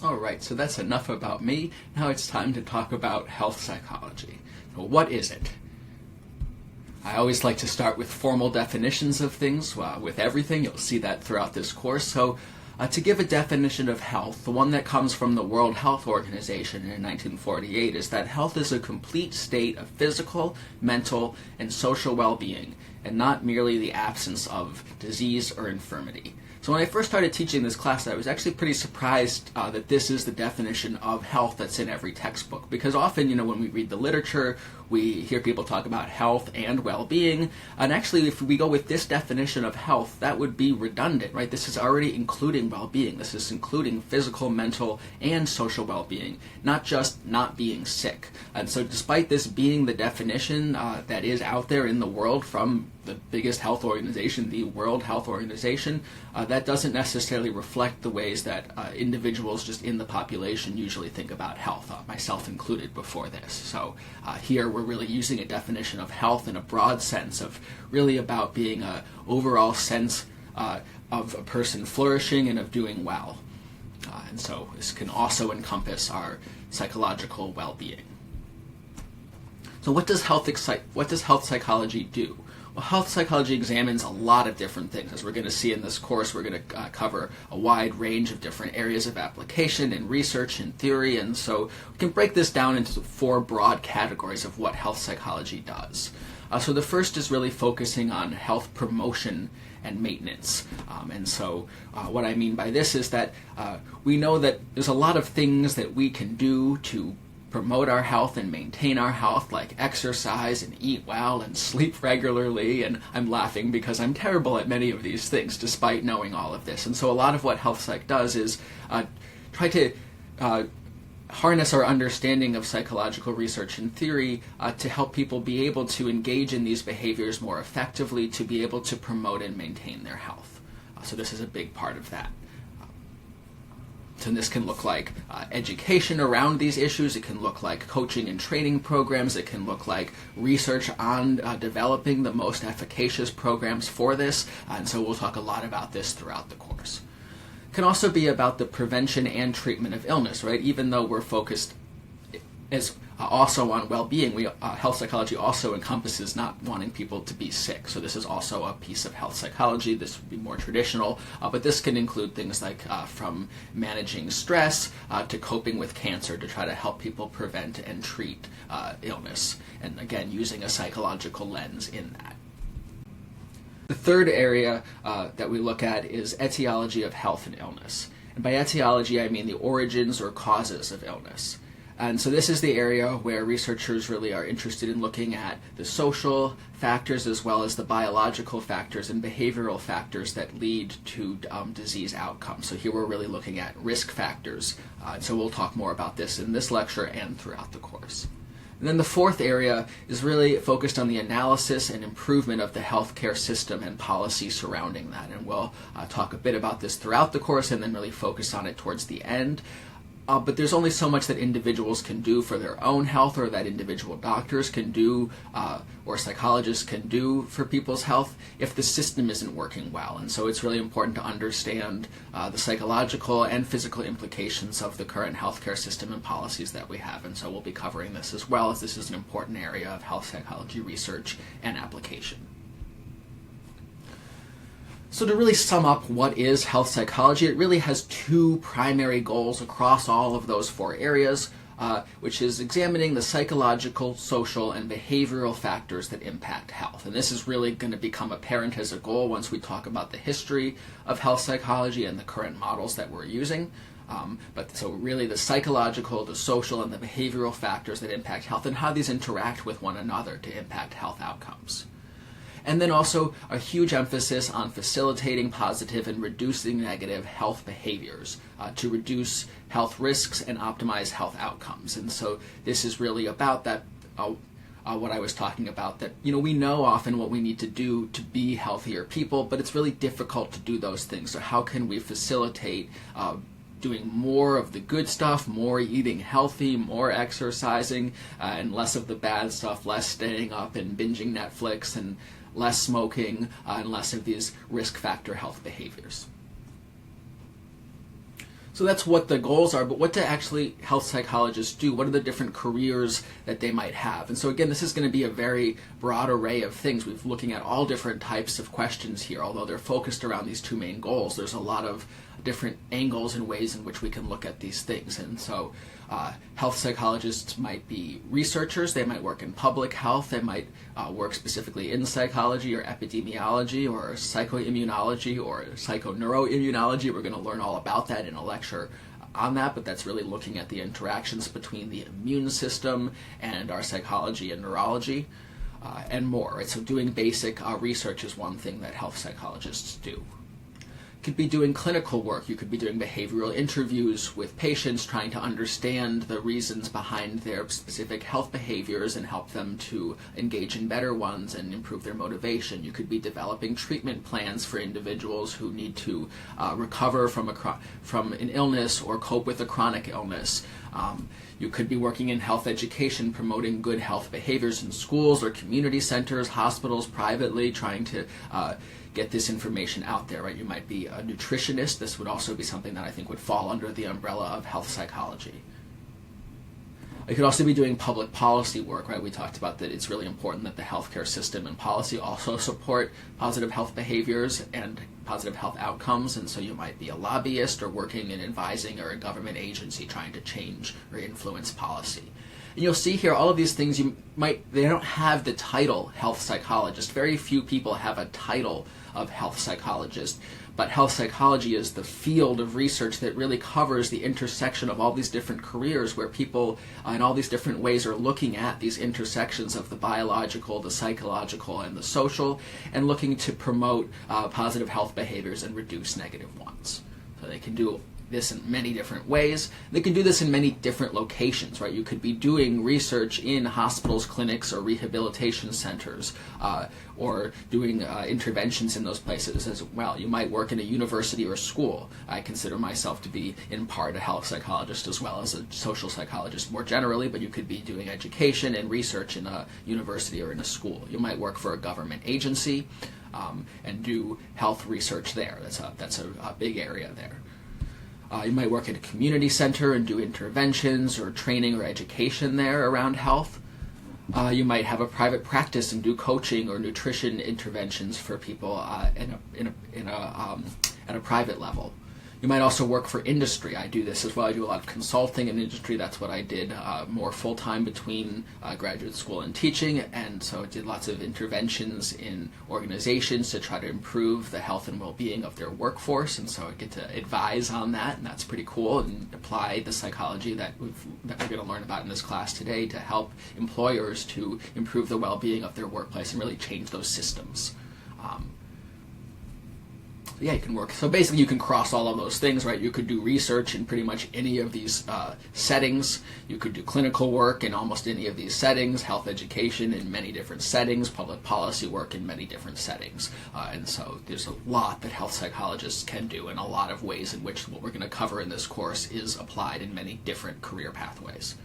Alright, so that's enough about me. Now it's time to talk about health psychology. So what is it? I always like to start with formal definitions of things with everything. You'll see that throughout this course. So to give a definition of health, the one that comes from the World Health Organization in 1948 is that health is a complete state of physical, mental, and social well-being, and not merely the absence of disease or infirmity. So when I first started teaching this class, I was actually pretty surprised that this is the definition of health that's in every textbook. Because often, when we read the literature, we hear people talk about health and well-being. And actually, if we go with this definition of health, that would be redundant, right? This is already including well-being. This is including physical, mental, and social well-being, not just not being sick. And so despite this being the definition that is out there in the world from the biggest health organization, the World Health Organization, that doesn't necessarily reflect the ways that individuals just in the population usually think about health, myself included before this. So here we're really using a definition of health in a broad sense of really about being an overall sense of a person flourishing and of doing well. And so this can also encompass our psychological well-being. So what does health psychology do? Well, health psychology examines a lot of different things. As we're going to see in this course, we're going to cover a wide range of different areas of application and research and theory, and so we can break this down into 4 broad categories of what health psychology does. So the first is really focusing on health promotion and maintenance. And so what I mean by this is that we know that there's a lot of things that we can do to promote our health and maintain our health, like exercise and eat well and sleep regularly, and I'm laughing because I'm terrible at many of these things despite knowing all of this. And so a lot of what health psych does is try to harness our understanding of psychological research and theory to help people be able to engage in these behaviors more effectively, to be able to promote and maintain their health. So this is a big part of that. So this can look like education around these issues. It can look like coaching and training programs. It can look like research on developing the most efficacious programs for this. And so we'll talk a lot about this throughout the course. It can also be about the prevention and treatment of illness, right? Even though we're focused as also on well-being, health psychology also encompasses not wanting people to be sick. So this is also a piece of health psychology. This would be more traditional, but this can include things like from managing stress to coping with cancer to try to help people prevent and treat illness. And again, using a psychological lens in that. The third area that we look at is etiology of health and illness. And by etiology, I mean the origins or causes of illness. And so this is the area where researchers really are interested in looking at the social factors as well as the biological factors and behavioral factors that lead to disease outcomes. So here we're really looking at risk factors. So we'll talk more about this in this lecture and throughout the course. And then the fourth area is really focused on the analysis and improvement of the healthcare system and policy surrounding that. And we'll talk a bit about this throughout the course and then really focus on it towards the end. But there's only so much that individuals can do for their own health, or that individual doctors can do, or psychologists can do for people's health if the system isn't working well. And so it's really important to understand the psychological and physical implications of the current healthcare system and policies that we have. And so we'll be covering this as well, as this is an important area of health psychology research and application. So to really sum up what is health psychology, it really has 2 primary goals across all of those 4 areas, which is examining the psychological, social, and behavioral factors that impact health. And this is really going to become apparent as a goal once we talk about the history of health psychology and the current models that we're using. But so really the psychological, the social, and the behavioral factors that impact health and how these interact with one another to impact health outcomes. And then also a huge emphasis on facilitating positive and reducing negative health behaviors to reduce health risks and optimize health outcomes. And so this is really about that, what I was talking about, that we know often what we need to do to be healthier people, but it's really difficult to do those things. So how can we facilitate doing more of the good stuff, more eating healthy, more exercising, and less of the bad stuff, less staying up and binging Netflix, and less smoking, and less of these risk factor health behaviors. So that's what the goals are, but what do actually health psychologists do? What are the different careers that they might have? And so again, this is going to be a very broad array of things. We're looking at all different types of questions here, although they're focused around these two main goals. There's a lot of different angles and ways in which we can look at these things. And so health psychologists might be researchers, they might work in public health, they might work specifically in psychology or epidemiology or psychoimmunology or psychoneuroimmunology. We're going to learn all about that in a lecture on that, but that's really looking at the interactions between the immune system and our psychology and neurology and more. Right? So doing basic research is one thing that health psychologists do. Could be doing clinical work. You could be doing behavioral interviews with patients, trying to understand the reasons behind their specific health behaviors and help them to engage in better ones and improve their motivation. You could be developing treatment plans for individuals who need to recover from an illness or cope with a chronic illness. You could be working in health education, promoting good health behaviors in schools or community centers, hospitals, privately, trying to get this information out there, right? You might be a nutritionist. This would also be something that I think would fall under the umbrella of health psychology. You could also be doing public policy work, right? We talked about that it's really important that the healthcare system and policy also support positive health behaviors and positive health outcomes, and so you might be a lobbyist or working in advising or a government agency trying to change or influence policy. And you'll see here all of these things they don't have the title health psychologist. Very few people have a title of health psychologist, but health psychology is the field of research that really covers the intersection of all these different careers where people in all these different ways are looking at these intersections of the biological, the psychological, and the social, and looking to promote positive health behaviors and reduce negative ones. So they can do this in many different ways. They can do this in many different locations, right? You could be doing research in hospitals, clinics, or rehabilitation centers, or doing interventions in those places as well. You might work in a university or school. I consider myself to be, in part, a health psychologist as well as a social psychologist more generally, but you could be doing education and research in a university or in a school. You might work for a government agency and do health research there. That's a big area there. You might work at a community center and do interventions or training or education there around health. You might have a private practice and do coaching or nutrition interventions for people at a private level. You might also work for industry. I do this as well. I do a lot of consulting in industry. That's what I did more full-time between graduate school and teaching, and so I did lots of interventions in organizations to try to improve the health and well-being of their workforce, and so I get to advise on that, and that's pretty cool, and apply the psychology that we're going to learn about in this class today to help employers to improve the well-being of their workplace and really change those systems. Yeah, you can work. So basically you can cross all of those things, right? You could do research in pretty much any of these settings. You could do clinical work in almost any of these settings, health education in many different settings, public policy work in many different settings. And so there's a lot that health psychologists can do and a lot of ways in which what we're going to cover in this course is applied in many different career pathways.